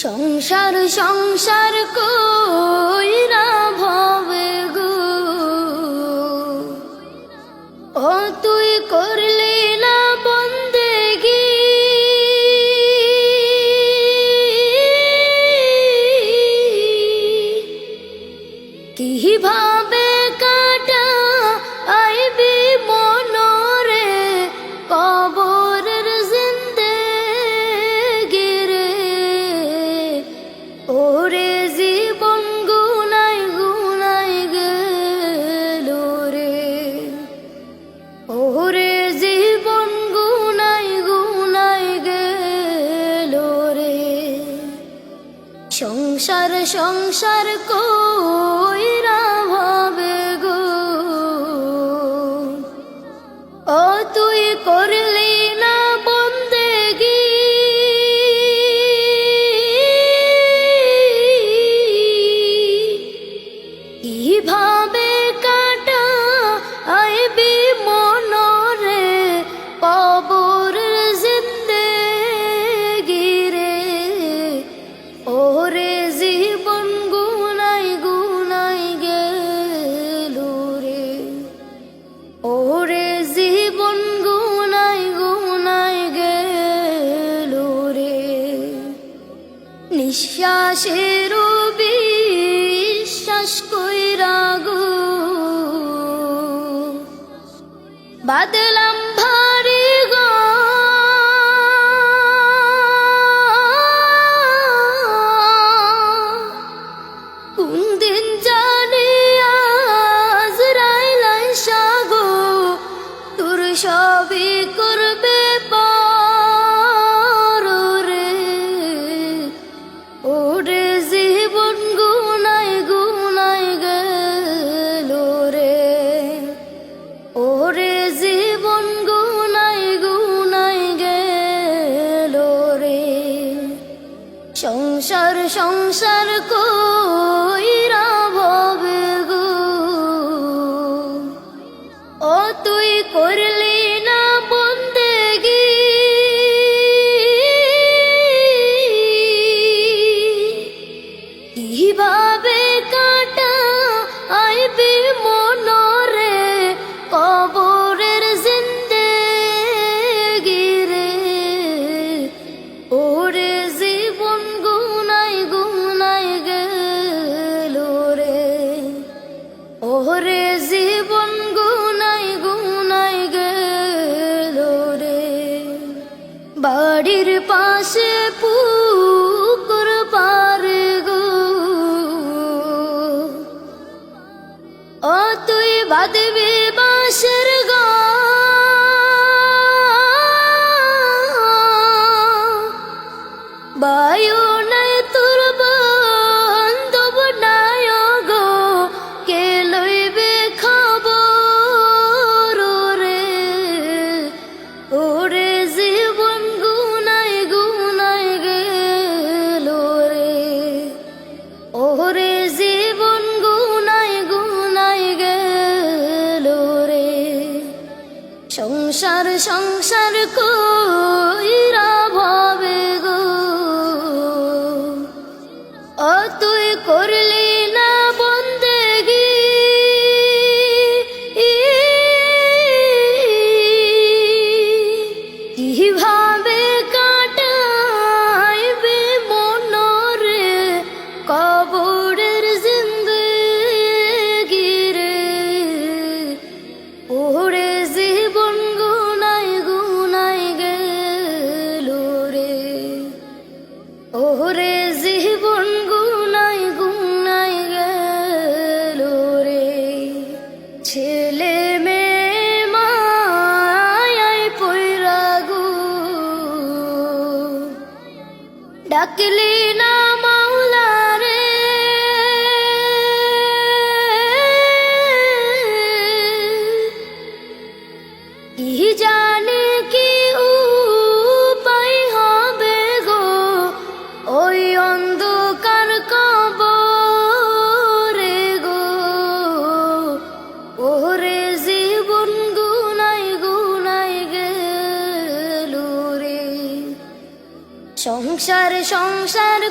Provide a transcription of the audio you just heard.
সংসার সংসার কইরা ভবে গো, ও তুই করলি না বন্দেগি। কিভাবে কাটা আইবি মনরে কবরের জিন্দেগি রে। ওরে জীবন গুনাই গুনাই গেল রে, ওরে জীবন গুনাই গুনাই গেল রে। সংসার সংসার কইরা ভাবে গো, ও তুই করলি না বন্দেগি। কিভাবে কাটা আইবি মনরে কবরের জিন্দেগি রে। ওরে জীবন গুনাই গুনাই গেল রে, ওরে জীবন গুনাই গুনাই গেল রে। নিঃশ্বাসের বিশ্বাস কইরা গো, বাদলাম ভারী গো। কোন দিন জানি আজরাইল আইসা গো, তোর সবই করবে পার রে। ওরে জীবন গুনাই গুনাই গেল রে, ওরে জীবন গুনাই গুনাই গেল রে। সংসার সংসার কইরা ভবে গো, ও তুই করলি না বন্দেগি। কিভাবে কাটা আইবি মনরে কবরের জিন্দেগি রে। ওরে জীবন গুনাই গুনাই গেল রে, ওরে জীবন গুনাই গুনাই গেল রে। বাড়ির পাশে পুকুর পারে গো, ও তুই বাঁধবি বাঁশের গা। বায়ু নাই তোর বান্ধব নাই গো, কে লইবে খবর রে। ওরে জীবন গুনাই গুনাই গেল রে, ওরে জীবন গুনাই গুনাই গেল রে। সংসার সংসার কইরা ভবে গো, ও তুই করলি না বন্দেগি। কিভাবে কাটা আইবি মনরে কবরের জিন্দেগি রে। ওরে জীবন গুনাই গুনাই গেল রে, ওরে জীবন গুনাই গুনাই গেল রে। ছেলে মেয়ে মায়ায় পইরা গো, ডাকলি না মাওলা রে। কি জানে কি উপায় হবে গো, ওই অন্ধকার কবরে গো। ওরে জীবন গুনাই গুনাই গেল রে। সংসার নেশার সংসার